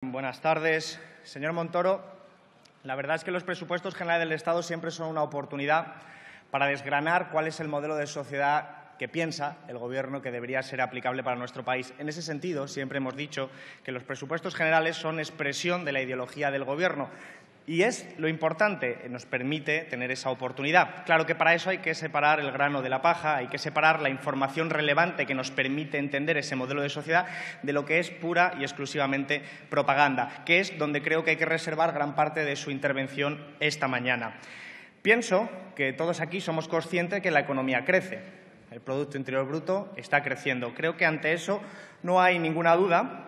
Buenas tardes. Señor Montoro, la verdad es que los presupuestos generales del Estado siempre son una oportunidad para desgranar cuál es el modelo de sociedad que piensa el Gobierno que debería ser aplicable para nuestro país. En ese sentido, siempre hemos dicho que los presupuestos generales son expresión de la ideología del Gobierno. Y es lo importante, nos permite tener esa oportunidad. Claro que para eso hay que separar el grano de la paja, hay que separar la información relevante que nos permite entender ese modelo de sociedad de lo que es pura y exclusivamente propaganda, que es donde creo que hay que reservar gran parte de su intervención esta mañana. Pienso que todos aquí somos conscientes de que la economía crece. El Producto Interior Bruto está creciendo. Creo que ante eso no hay ninguna duda.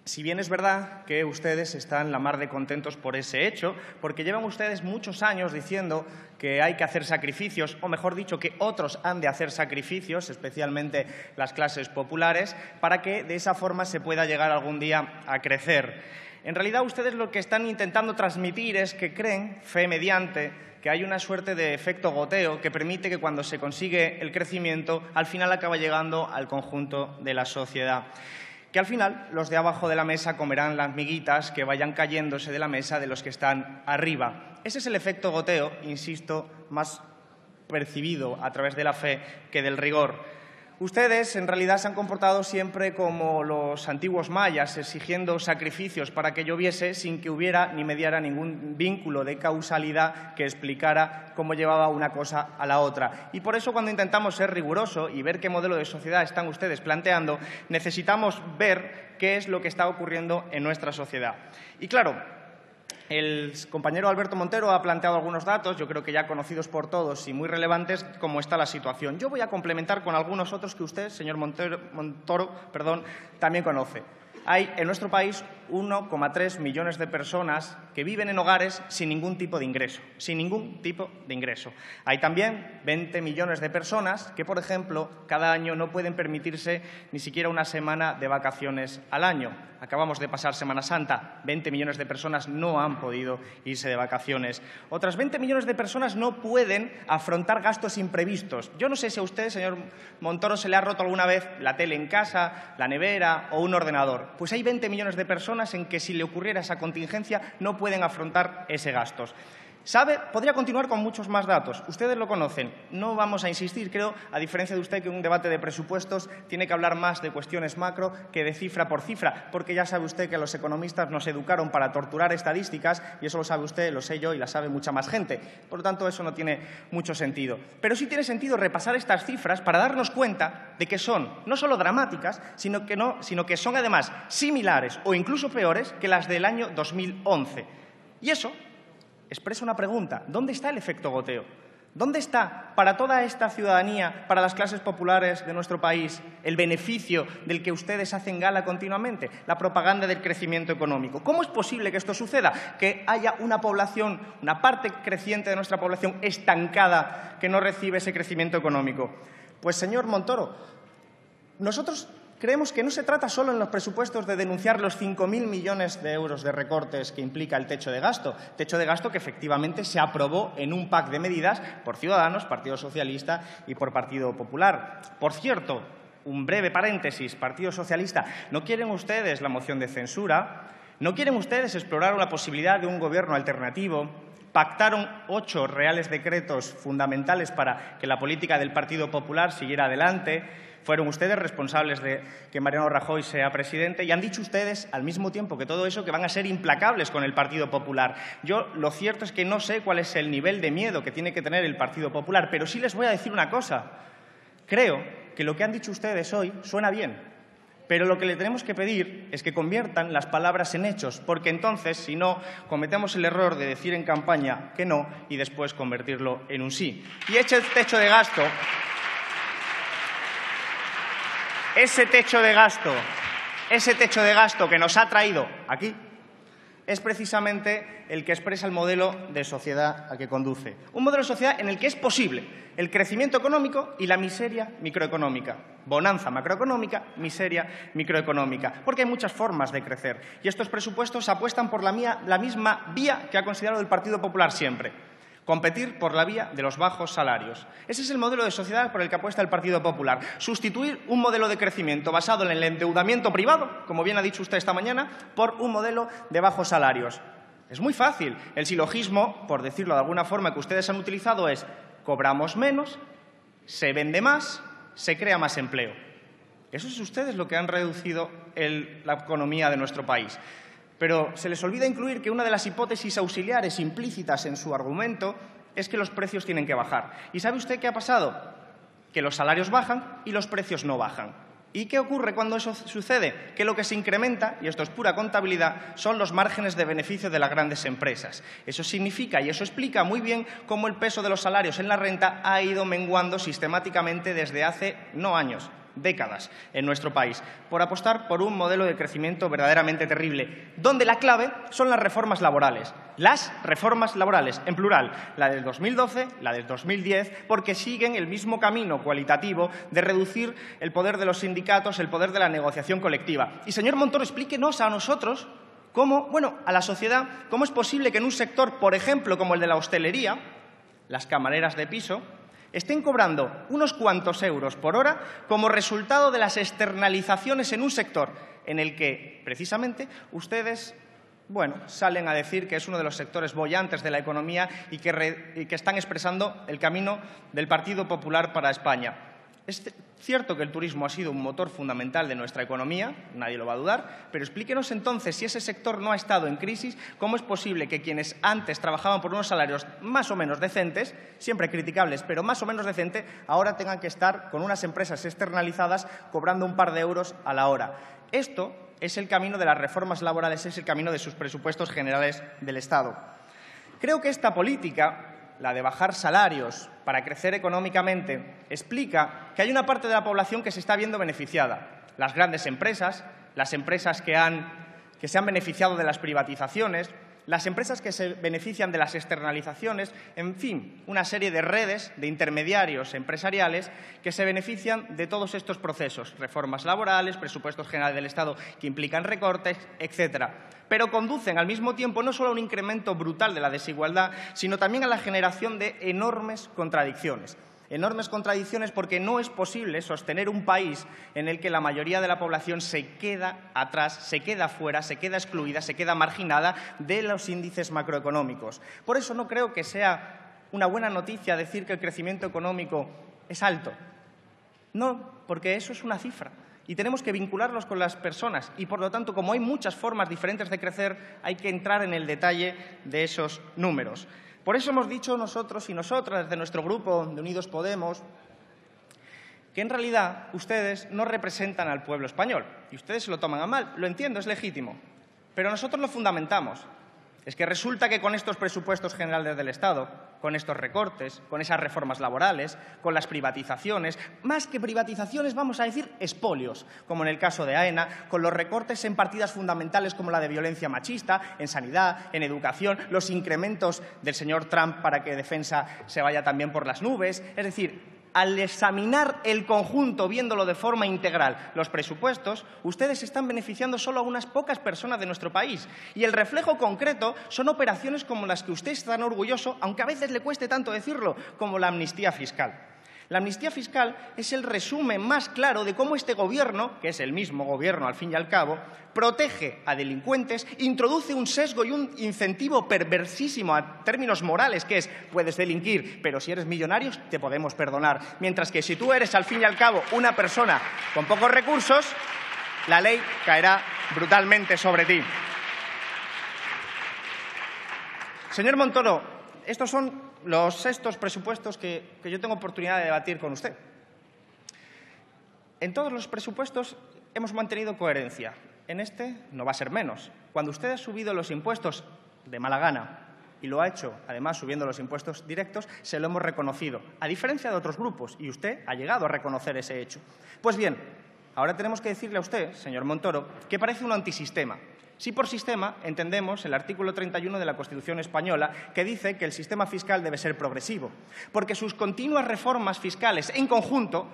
Si bien es verdad que ustedes están la mar de contentos por ese hecho, porque llevan ustedes muchos años diciendo que hay que hacer sacrificios, o mejor dicho, que otros han de hacer sacrificios, especialmente las clases populares, para que de esa forma se pueda llegar algún día a crecer. En realidad, ustedes lo que están intentando transmitir es que creen, fe mediante, que hay una suerte de efecto goteo que permite que cuando se consigue el crecimiento, al final acaba llegando al conjunto de la sociedad. Que al final los de abajo de la mesa comerán las miguitas que vayan cayéndose de la mesa de los que están arriba. Ese es el efecto goteo, insisto, más percibido a través de la fe que del rigor. Ustedes, en realidad, se han comportado siempre como los antiguos mayas, exigiendo sacrificios para que lloviese sin que hubiera ni mediara ningún vínculo de causalidad que explicara cómo llevaba una cosa a la otra. Y por eso, cuando intentamos ser rigurosos y ver qué modelo de sociedad están ustedes planteando, necesitamos ver qué es lo que está ocurriendo en nuestra sociedad. Y claro, el compañero Alberto Montero ha planteado algunos datos, yo creo que ya conocidos por todos y muy relevantes, cómo está la situación. Yo voy a complementar con algunos otros que usted, señor Montoro, también conoce. Hay en nuestro país 1,3 millones de personas que viven en hogares sin ningún tipo de ingreso, Hay también 20 millones de personas que, por ejemplo, cada año no pueden permitirse ni siquiera una semana de vacaciones al año. Acabamos de pasar Semana Santa, 20 millones de personas no han podido irse de vacaciones. Otras 20 millones de personas no pueden afrontar gastos imprevistos. Yo no sé si a usted, señor Montoro, se le ha roto alguna vez la tele en casa, la nevera o un ordenador. Pues hay 20 millones de personas en que si le ocurriera esa contingencia no pueden afrontar ese gasto. ¿Sabe? Podría continuar con muchos más datos. Ustedes lo conocen. No vamos a insistir, creo, a diferencia de usted, que un debate de presupuestos tiene que hablar más de cuestiones macro que de cifra por cifra, porque ya sabe usted que los economistas nos educaron para torturar estadísticas y eso lo sabe usted, lo sé yo y la sabe mucha más gente. Por lo tanto, eso no tiene mucho sentido. Pero sí tiene sentido repasar estas cifras para darnos cuenta de que son no solo dramáticas, sino que son además similares o incluso peores que las del año 2011. Y eso expresa una pregunta: ¿dónde está el efecto goteo? ¿Dónde está para toda esta ciudadanía, para las clases populares de nuestro país, el beneficio del que ustedes hacen gala continuamente? La propaganda del crecimiento económico. ¿Cómo es posible que esto suceda? Que haya una población, una parte creciente de nuestra población estancada que no recibe ese crecimiento económico. Pues, señor Montoro, nosotros creemos que no se trata solo en los presupuestos de denunciar los 5.000 millones de euros de recortes que implica el techo de gasto que efectivamente se aprobó en un pack de medidas por Ciudadanos, Partido Socialista y por Partido Popular. Por cierto, un breve paréntesis, Partido Socialista, ¿no quieren ustedes la moción de censura? ¿No quieren ustedes explorar la posibilidad de un gobierno alternativo? Pactaron 8 reales decretos fundamentales para que la política del Partido Popular siguiera adelante. Fueron ustedes responsables de que Mariano Rajoy sea presidente y han dicho ustedes, al mismo tiempo que todo eso, que van a ser implacables con el Partido Popular. Yo lo cierto es que no sé cuál es el nivel de miedo que tiene que tener el Partido Popular, pero sí les voy a decir una cosa. Creo que lo que han dicho ustedes hoy suena bien, pero lo que le tenemos que pedir es que conviertan las palabras en hechos, porque entonces, si no, cometemos el error de decir en campaña que no y después convertirlo en un sí. Y ese techo de gasto que nos ha traído aquí es precisamente el que expresa el modelo de sociedad a que conduce. Un modelo de sociedad en el que es posible el crecimiento económico y la miseria microeconómica. Bonanza macroeconómica, miseria microeconómica. Porque hay muchas formas de crecer. Y estos presupuestos apuestan por la misma vía que ha considerado el Partido Popular siempre. Competir por la vía de los bajos salarios. Ese es el modelo de sociedad por el que apuesta el Partido Popular. Sustituir un modelo de crecimiento basado en el endeudamiento privado, como bien ha dicho usted esta mañana, por un modelo de bajos salarios. Es muy fácil. El silogismo, por decirlo de alguna forma, que ustedes han utilizado es: cobramos menos, se vende más, se crea más empleo. Eso es ustedes lo que han reducido la economía de nuestro país. Pero se les olvida incluir que una de las hipótesis auxiliares implícitas en su argumento es que los precios tienen que bajar. ¿Y sabe usted qué ha pasado? Que los salarios bajan y los precios no bajan. ¿Y qué ocurre cuando eso sucede? Que lo que se incrementa, y esto es pura contabilidad, son los márgenes de beneficio de las grandes empresas. Eso significa y eso explica muy bien cómo el peso de los salarios en la renta ha ido menguando sistemáticamente desde hace no años, décadas en nuestro país, por apostar por un modelo de crecimiento verdaderamente terrible, donde la clave son las reformas laborales. Las reformas laborales, en plural, la del 2012, la del 2010, porque siguen el mismo camino cualitativo de reducir el poder de los sindicatos, el poder de la negociación colectiva. Y, señor Montoro, explíquenos a nosotros a la sociedad, cómo es posible que en un sector, por ejemplo, como el de la hostelería, las camareras de piso, estén cobrando unos cuantos euros por hora como resultado de las externalizaciones en un sector en el que, precisamente, ustedes salen a decir que es uno de los sectores bollantes de la economía y que están expresando el camino del Partido Popular para España. Es cierto que el turismo ha sido un motor fundamental de nuestra economía, nadie lo va a dudar, pero explíquenos entonces, si ese sector no ha estado en crisis, cómo es posible que quienes antes trabajaban por unos salarios más o menos decentes, siempre criticables, pero más o menos decentes, ahora tengan que estar con unas empresas externalizadas cobrando un par de euros a la hora. Esto es el camino de las reformas laborales, es el camino de sus presupuestos generales del Estado. Creo que esta política, la de bajar salarios para crecer económicamente, explica que hay una parte de la población que se está viendo beneficiada. Las grandes empresas, las empresas que se han beneficiado de las privatizaciones, las empresas que se benefician de las externalizaciones, en fin, una serie de redes de intermediarios empresariales que se benefician de todos estos procesos, reformas laborales, presupuestos generales del Estado que implican recortes, etcétera. Pero conducen al mismo tiempo no solo a un incremento brutal de la desigualdad, sino también a la generación de enormes contradicciones. Enormes contradicciones porque no es posible sostener un país en el que la mayoría de la población se queda atrás, se queda fuera, se queda excluida, se queda marginada de los índices macroeconómicos. Por eso no creo que sea una buena noticia decir que el crecimiento económico es alto. No, porque eso es una cifra. Y tenemos que vincularlos con las personas. Y, por lo tanto, como hay muchas formas diferentes de crecer, hay que entrar en el detalle de esos números. Por eso hemos dicho nosotros y nosotras, desde nuestro grupo de Unidos Podemos, que en realidad ustedes no representan al pueblo español. Y ustedes se lo toman a mal. Lo entiendo, es legítimo. Pero nosotros lo fundamentamos. Es que resulta que con estos presupuestos generales del Estado, con estos recortes, con esas reformas laborales, con las privatizaciones, más que privatizaciones, vamos a decir expolios, como en el caso de AENA, con los recortes en partidas fundamentales como la de violencia machista, en sanidad, en educación, los incrementos del señor Trump para que defensa se vaya también por las nubes. Es decir, al examinar el conjunto, viéndolo de forma integral, los presupuestos, ustedes están beneficiando solo a unas pocas personas de nuestro país. Y el reflejo concreto son operaciones como las que usted es tan orgulloso, aunque a veces le cueste tanto decirlo, como la amnistía fiscal. La amnistía fiscal es el resumen más claro de cómo este Gobierno, que es el mismo Gobierno al fin y al cabo, protege a delincuentes, introduce un sesgo y un incentivo perversísimo a términos morales, que es: puedes delinquir, pero si eres millonario te podemos perdonar. Mientras que si tú eres al fin y al cabo una persona con pocos recursos, la ley caerá brutalmente sobre ti. Señor Montoro, estos son los sextos presupuestos que yo tengo oportunidad de debatir con usted. En todos los presupuestos hemos mantenido coherencia. En este no va a ser menos. Cuando usted ha subido los impuestos de mala gana, y lo ha hecho, además, subiendo los impuestos directos, se lo hemos reconocido, a diferencia de otros grupos, y usted ha llegado a reconocer ese hecho. Pues bien, ahora tenemos que decirle a usted, señor Montoro, que parece un antisistema. Si por sistema entendemos el artículo 31 de la Constitución española, que dice que el sistema fiscal debe ser progresivo, porque sus continuas reformas fiscales en conjunto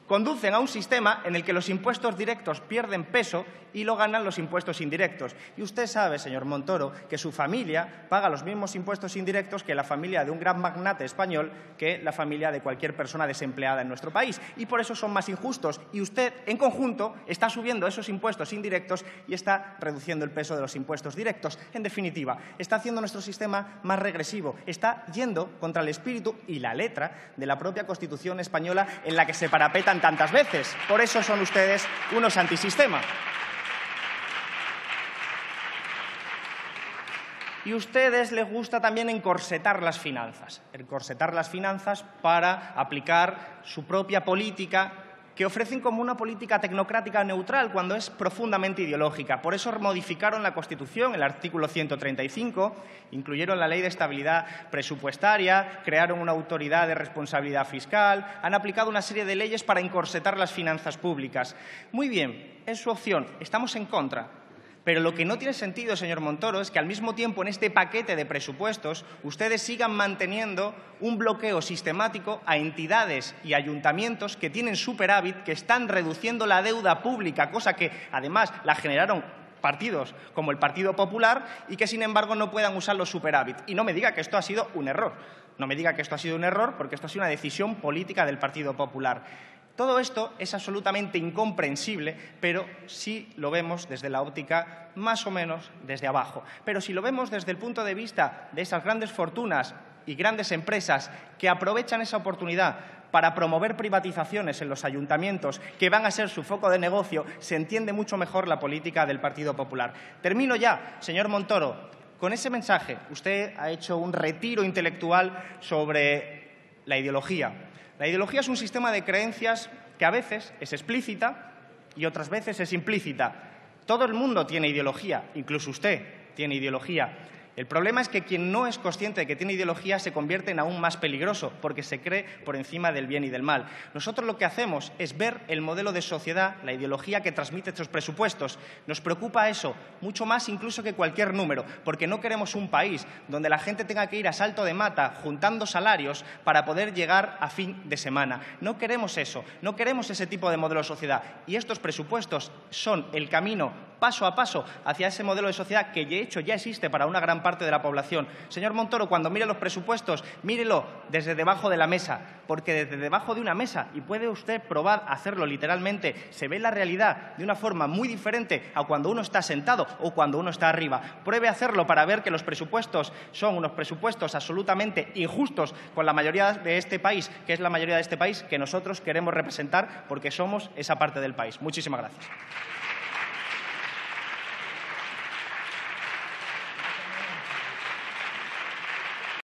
conducen a un sistema en el que los impuestos directos pierden peso y lo ganan los impuestos indirectos. Y usted sabe, señor Montoro, que su familia paga los mismos impuestos indirectos que la familia de un gran magnate español, que la familia de cualquier persona desempleada en nuestro país. Y por eso son más injustos. Y usted, en conjunto, está subiendo esos impuestos indirectos y está reduciendo el peso de los impuestos directos. En definitiva, está haciendo nuestro sistema más regresivo. Está yendo contra el espíritu y la letra de la propia Constitución española, en la que se parapetan tantas veces. Por eso son ustedes unos antisistema. Y a ustedes les gusta también encorsetar las finanzas para aplicar su propia política, que ofrecen como una política tecnocrática neutral cuando es profundamente ideológica. Por eso modificaron la Constitución, el artículo 135, incluyeron la Ley de Estabilidad Presupuestaria, crearon una autoridad de responsabilidad fiscal, han aplicado una serie de leyes para encorsetar las finanzas públicas. Muy bien, es su opción, estamos en contra. Pero lo que no tiene sentido, señor Montoro, es que al mismo tiempo en este paquete de presupuestos ustedes sigan manteniendo un bloqueo sistemático a entidades y ayuntamientos que tienen superávit, que están reduciendo la deuda pública, cosa que además la generaron partidos como el Partido Popular y que, sin embargo, no puedan usar los superávit. Y no me diga que esto ha sido un error. No me diga que esto ha sido un error, porque esto ha sido una decisión política del Partido Popular. Todo esto es absolutamente incomprensible, pero sí lo vemos desde la óptica más o menos desde abajo. Pero si lo vemos desde el punto de vista de esas grandes fortunas y grandes empresas que aprovechan esa oportunidad para promover privatizaciones en los ayuntamientos, que van a ser su foco de negocio, se entiende mucho mejor la política del Partido Popular. Termino ya, señor Montoro. Con ese mensaje, usted ha hecho un retiro intelectual sobre la ideología. La ideología es un sistema de creencias que a veces es explícita y otras veces es implícita. Todo el mundo tiene ideología, incluso usted tiene ideología. El problema es que quien no es consciente de que tiene ideología se convierte en aún más peligroso, porque se cree por encima del bien y del mal. Nosotros lo que hacemos es ver el modelo de sociedad, la ideología que transmite estos presupuestos. Nos preocupa eso, mucho más incluso que cualquier número, porque no queremos un país donde la gente tenga que ir a salto de mata juntando salarios para poder llegar a fin de semana. No queremos eso, no queremos ese tipo de modelo de sociedad. Y estos presupuestos son el camino paso a paso hacia ese modelo de sociedad que de hecho ya existe para una gran parte de la población. Señor Montoro, cuando mire los presupuestos, mírelo desde debajo de la mesa, porque desde debajo de una mesa, y puede usted probar a hacerlo literalmente, se ve la realidad de una forma muy diferente a cuando uno está sentado o cuando uno está arriba. Pruebe a hacerlo para ver que los presupuestos son unos presupuestos absolutamente injustos con la mayoría de este país, que es la mayoría de este país que nosotros queremos representar porque somos esa parte del país. Muchísimas gracias.